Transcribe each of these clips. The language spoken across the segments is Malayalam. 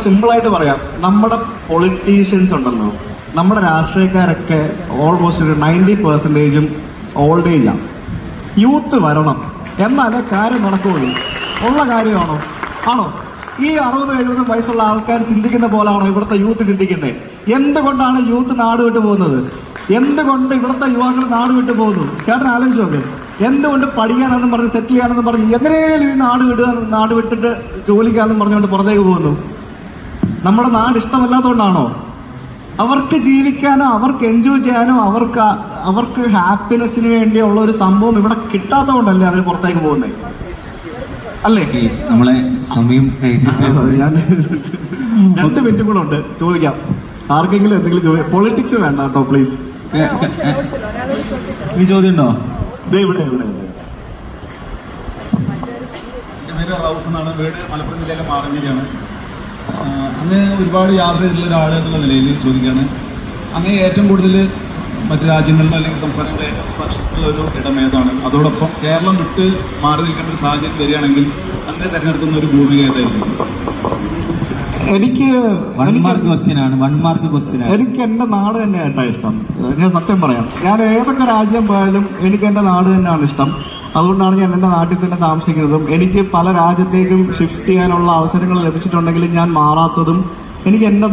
സിമ്പിളായിട്ട് പറയാം, നമ്മുടെ പൊളിറ്റീഷ്യൻസ് ഉണ്ടല്ലോ, നമ്മുടെ രാഷ്ട്രീയക്കാരൊക്കെ ഓൾമോസ്റ്റ് ഒരു 90% ഓൾഡ് ഏജാണ്. യൂത്ത് വരണം എന്നാലേ കാര്യം നടക്കുകയുള്ളൂ. ഉള്ള കാര്യമാണോ? ആണോ? ഈ 60-70 വയസ്സുള്ള ആൾക്കാർ ചിന്തിക്കുന്ന പോലാണോ ഇവിടുത്തെ യൂത്ത് ചിന്തിക്കുന്നത്? എന്തുകൊണ്ടാണ് യൂത്ത് നാട് വിട്ടു പോകുന്നത്? എന്തുകൊണ്ട് ഇവിടുത്തെ യുവാക്കൾ നാട് വിട്ടു പോകുന്നു? ചേട്ടൻ ആലോചിച്ച് നോക്ക്. എന്തുകൊണ്ട് പഠിക്കാനെന്ന് പറഞ്ഞ് സെറ്റിൽ ചെയ്യാനെന്ന് പറഞ്ഞ് എങ്ങനെയും ഈ നാട് വിട്ടിട്ട് ജോലിക്കാന്നും പറഞ്ഞുകൊണ്ട് പുറത്തേക്ക് പോകുന്നു? നമ്മുടെ നാട് ഇഷ്ടമല്ലാത്തതുകൊണ്ടാണോ? അവർക്ക് ജീവിക്കാനോ അവർക്ക് എൻജോയ് ചെയ്യാനോ അവർക്ക് ഹാപ്പിനെസ്സിന് വേണ്ടിയുള്ള ഒരു സംഭവം ഇവിടെ കിട്ടാത്തതുകൊണ്ടല്ലേ അവർ പുറത്തേക്ക് പോകുന്നത്, അല്ലേ? നമ്മളെ സമയം ഞാൻ 2 മിനിറ്റ് കൂടെ ഉണ്ട്, ചോദിക്കാം. ആർക്കെങ്കിലും എന്തെങ്കിലും ചോദിക്കാം. പൊളിറ്റിക്സ് വേണ്ട കേട്ടോ, പ്ലീസ്. ഈ ചോദ്യം ഉണ്ടോ? ഇവിടെ പേര് റൌഫ് എന്നാണ്. വീട് മലപ്പുറം ജില്ലയിലെ മാറഞ്ചേരിയാണ്. അങ്ങ് ഒരുപാട് യാത്ര ചെയ്തിട്ടുള്ള ഒരാൾ എന്നുള്ള നിലയിൽ ചോദിക്കുകയാണ്, അങ്ങ് ഏറ്റവും കൂടുതൽ മറ്റു രാജ്യങ്ങളിലോ അല്ലെങ്കിൽ സംസ്ഥാനങ്ങളിലെ സ്പർശിക്കുന്ന ഒരു ഇടം ഏതാണ്? അതോടൊപ്പം കേരളം വിട്ട് മാറി നിൽക്കേണ്ട ഒരു സാഹചര്യം വരികയാണെങ്കിൽ അങ്ങ് തിരഞ്ഞെടുക്കുന്ന ഒരു ഭൂമിക ഏതായിരിക്കും? എനിക്ക് എൻ്റെ നാട് തന്നെയായിട്ടാണ് ഇഷ്ടം. ഞാൻ സത്യം പറയാം, ഞാൻ ഏതൊക്കെ രാജ്യം പോയാലും എനിക്ക് എൻ്റെ നാട് തന്നെയാണ് ഇഷ്ടം. അതുകൊണ്ടാണ് ഞാൻ എൻ്റെ നാട്ടിൽ തന്നെ താമസിക്കുന്നതും. എനിക്ക് പല രാജ്യത്തേക്കും ഷിഫ്റ്റ് ചെയ്യാനുള്ള അവസരങ്ങൾ ലഭിച്ചിട്ടുണ്ടെങ്കിലും ഞാൻ മാറാത്തതും എനിക്ക് എൻ്റെ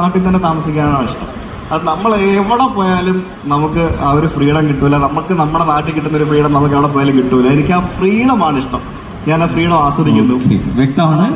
നാട്ടിൽ തന്നെ താമസിക്കാനാണ് ഇഷ്ടം. അത് നമ്മൾ എവിടെ പോയാലും നമുക്ക് ആ ഒരു ഫ്രീഡം കിട്ടൂല. നമുക്ക് നമ്മുടെ നാട്ടിൽ കിട്ടുന്ന ഒരു ഫ്രീഡം നമുക്ക് എവിടെ പോയാലും കിട്ടൂല. എനിക്ക് ആ ഫ്രീഡമാണ് ഇഷ്ടം. ഞാൻ ആ ഫ്രീഡം ആസ്വദിക്കുന്നു. വ്യക്തമാണ്.